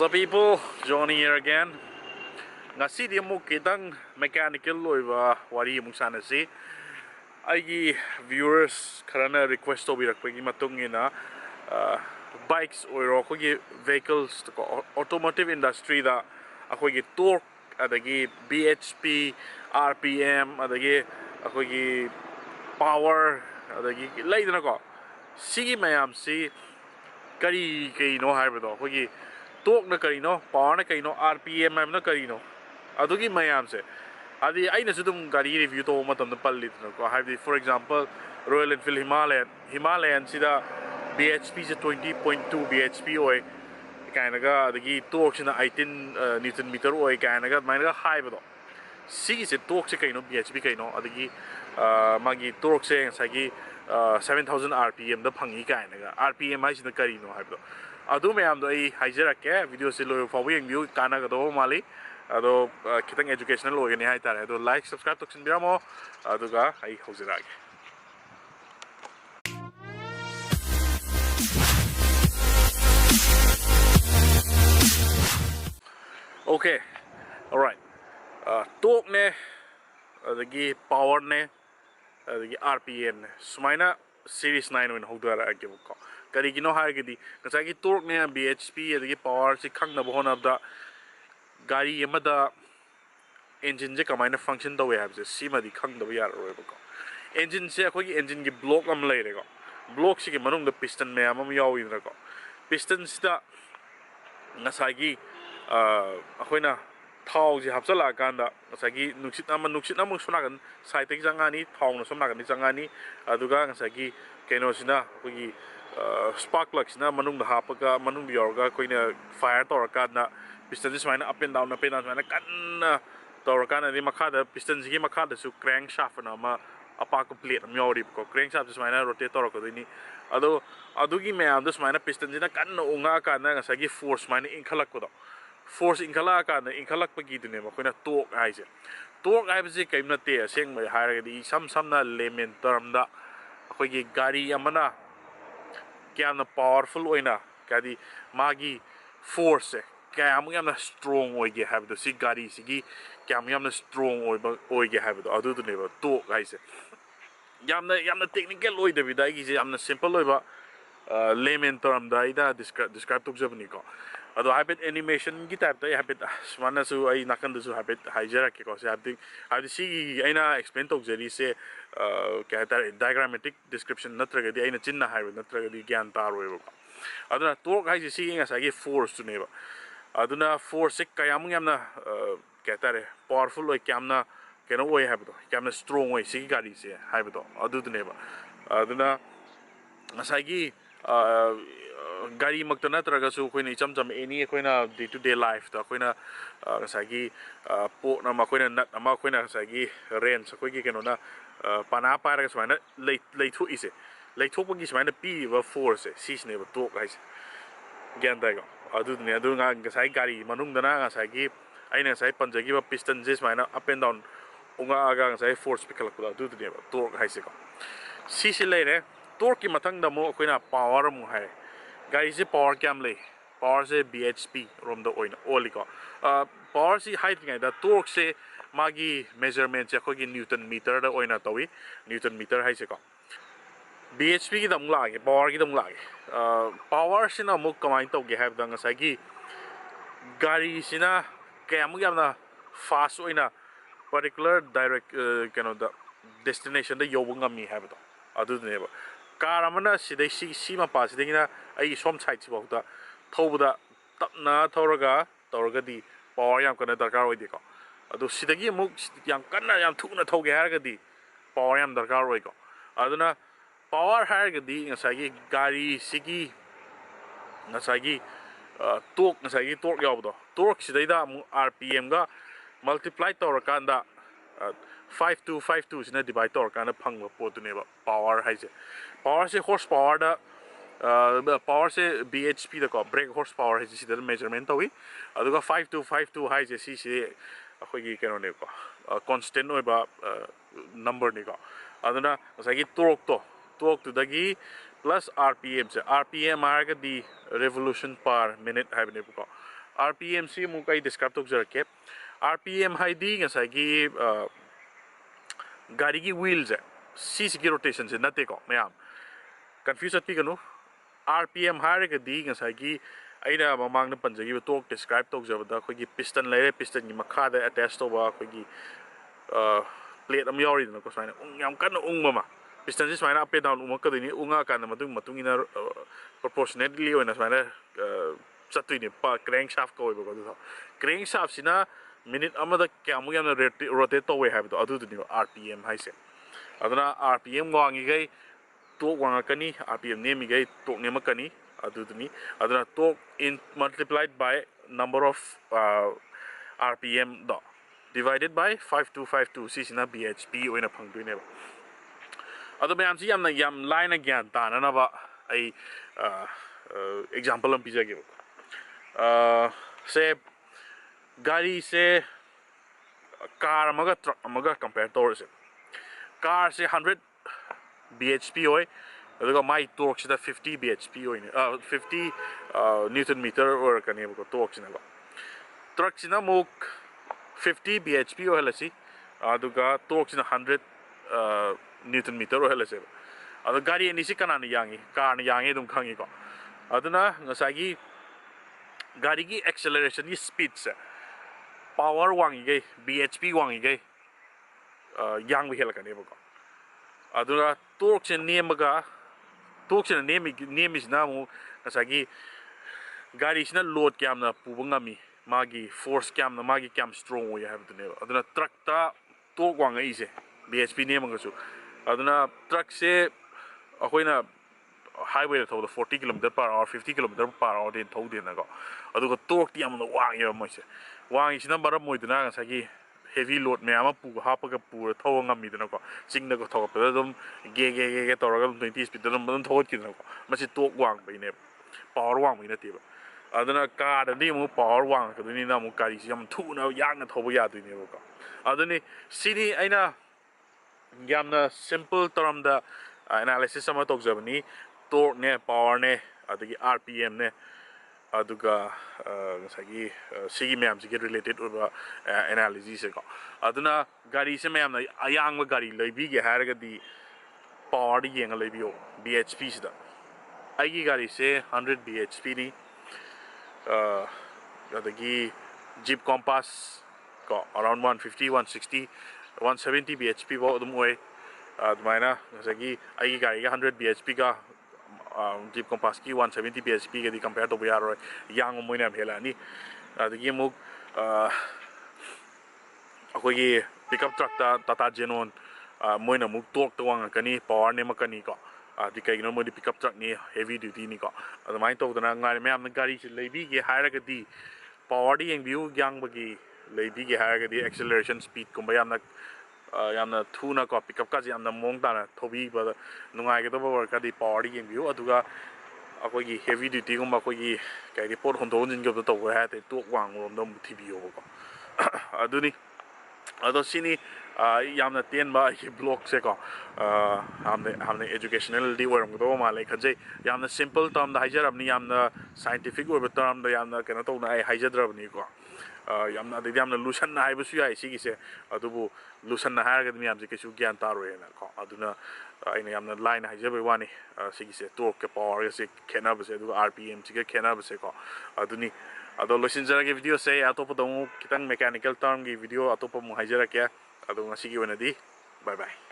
What's up, people? Johnny here again. Ngasi di mo kitang mechanical loiba wari mong sana si ay viewers karana request to birakpagi matungina bikes oiro akogi vehicles automotive industry da akogi torque adagi BHP RPM adagi akogi power adagi laidana ko sigi mayam si kari kaino haibado akogi torque na karino power na karino RPM na karino adugi mayam se adi aina sudum gari review to matam na palit na ko have for example Royal Enfield Himalayan sida BHP is 20.2 BHP oy kainaga adagi torque sina 18 Newton meter oy kainaga mainaga high bado sigi se torque se kaino BHP kaino adagi magi torque se sagi 7000 RPM da phangi kainaga RPM ai sina karino haibdo adu mayam do ai haijarakke video se lo fawi ang view kana ga do mali ado kitang educational ogani hai tare ado like subscribe toksin biramo aduga ai hojirage. Okay, all right. Torque ne adagi power ne adagi RPM ne sumaina series 9 win hodara age ko kari gino ha gidi kasagi torque ne BHP adagi power si khangna bohona da gari amada engine je kamaina function da we have je sima di khang da ya ro ko engine se akogi engine gi block am lai re ko block si gi manung da piston me am yawi ra ko piston sta ngasagi akoina thau ji hapsala kanda ngasagi nuksit amang suna kan side te jangani thau na somna kan jangani aduga ngasagi keno sina akogi spark plug sina manung da hapaga manung bi yorga koina fire tor ka na piston is mine up and down mine kan torkan ni makada piston gi makada su crankshaft na ma apa complete am yori ko crankshaft is mine rotator ko ni ado adugi me am this mine piston jina kan unga ka na sagi force mine inkhalak ko do force inkhala ka na inkhalak pa gi dune ma koina torque ai je torque ai bje kaim na te aseng mai hair di sam na layman term da akoi gi gari amana kya na powerful oina kadi magi force kaya mo yamna strong oige have the si gari sigi kaya mo yamna strong oige have the adu ne ba to guys yamna technical oide vida gi yamna simple oiba layman term da ida describe to jabni ko adu habit animation gi type da habit mana su ai nakan su habit hijera ke ko se habit si aina explain to jeri se kaya ta diagrammatic description natraga di aina chinna haibit natraga di gyan taro ebo aduna torque hai si nga sagi force tu ne ba aduna force kayamung yamna ketare powerful oi kyamna keno oi habdo kyamna strong oi sigi gari se habdo adudune ba aduna asagi gari maktana traga su koina icham cham any koina day to day life da koina asagi po na ma koina nat ama koina asagi range koigi keno na pana para smaina leithu ise leithu pagi smaina p va force sis ne ba to guys gyan da go adu ne adu nga ngasai gari manung dana ngasai aina ngasai panjagi ba piston je smaina up and down unga aga ngasai force pikal ko adu ne ba torque haise ko si le torque ki mathang da mo koina power mo hai gari se power kyam le power se BHP rom da oina oli ko power si height ngai da torque se magi measurement se ko gi newton meter da oina tawi newton meter haise ko BHP ki dam lage power ki dam lage power sina muk kamai to ge have dang sagi gari sina kayam yamna fast oina particular direct kano da destination da yobunga mi have to adu ne ba car amana sidai si ma pa sidai na ai som side si bauta thobuda tapna thoraga di power yam kana darkar oi de ko adu sidagi muk yam kanna yam thukna thoge har ga di power yam darkar oi ko aduna power hargadi ngasagi gari sigi ngasagi torque yawdo torque sidaida RPM ga multiply torakanda 5252 sina divide torakanda phangba potune ba power haise power se horsepower da power se BHP da ko brake horsepower haise sida measurement tawi aduga 5252 haise si akhoi keno ne ko constant oiba number ne ko aduna ngasagi torque to dagi plus RPM se RPM haragadi revolution per minute haibnebuko RPM si mu kai describe tok jarake RPM haidi ngasai gi gari gi wheels si si rotation se nate ko mayam confuse at piganu RPM haragadi ngasai gi aina mamang na panjagi tok describe tok jabada khoi gi piston lere piston gi makha da attach to ba khoi gi plate am yori na ko saina yam kan mama piston is saina up and down ka dini unga kan matung ina proportionately oina saina chatui ni pa crankshaft ko ba ko crankshaft sina minute amada kyamu yam rotate to we have to adu ni RPM haise aduna RPM wangi gai tok wanga kani RPM nemi gai tok nema kani adu ni aduna tok in multiplied by number of RPM do divided by 5252 sisina BHP oina phangduine ba adu mayam si yam line agyan ta na ba ai example am pija ge say gari se car amaga truck amaga compare to se car se 100 BHP oi aduga my torque sida 50 BHP oi 50 newton meter or kani ko torque sina ba truck sina muk 50 BHP oi halasi aduga torque sina 100 newton meter oi halase adu gari ni si kana ni yangi car ni yangi dum khangi ko aduna ngasagi gari gi acceleration gi speed se power wangi gai BHP wangi gai yang bi hel kani ko aduna torque se nemaga torque se nemi na mu ngasagi gari sina load kyam na pubangami magi force kyam na magi kyam strong we have to ne aduna truck ta torque wanga ise BHP nemaga su aduna truck se akoina highway to 40 km/h 50 km/h den thau den na ko aduga torque ti amna wangi mo se wangi sina bara moiduna ngasagi heavy load me ama pu ha pa ga pu thau ngami dana ko chingna ko thau pa dum ge toraga 20 speed dum thau ki na ko masi torque wang bai ne power wang bai na ti ba aduna car da ni mu power wang ka ni na mu kari si yam thu na yang na thau ya du ne ko aduni sini aina yamna simple term da analysis sama tok jabani torque ne power ne adagi RPM ne aduga ngasagi sigi mayam sigi related over analysis ko aduna gari se mayam na ayang ma gari leibi ge haraga di power di yeng leibi o BHP sida aigi gari se 100 BHP ni adagi Jeep Compass ko around 150 160 170 BHP bo dum oi admaina ngasagi aigi gari ga 100 BHP ka Jeep Compass ki 170 BHP ke di compare to yaro yang mo ina hela ni adagi muk akogi pickup truck ta Tata Genon moina muk torque to wanga kani power ne makani ko di kai no mo di pickup truck ni heavy duty ni ko adamai to dana ngai me am gari si leibi ge haira ga di power di yang view yang bagi leibi ge haira ga di acceleration speed ko bayam na yamna thuna ko pickup ka yamna mong ta na thobi ba nungai ge to ba ka di power di yang view aduga akogi heavy duty ko ma kogi kai di port hon jin ge to ha te tok wang rom dom thibi ko aduni ado sini yamna ten ba hi block se ko हमने educational di worm do ma le khajai yamna simple term da haijar abni yamna scientific or term da yamna kana to na ai haijadra abni ko yamna de yamna lusan na haibu su ai sigi se adubu lusan na har ga mi yamje kesu gyan taro ena ko aduna aina yamna line haijabe wani sigi se torque ke power se kena ba se du RPM se kena ba se ko aduni ado losin jara ke video se atopo dong kitang mechanical term ge video atopo mu haijara kya ado ngasi gi wana di bye bye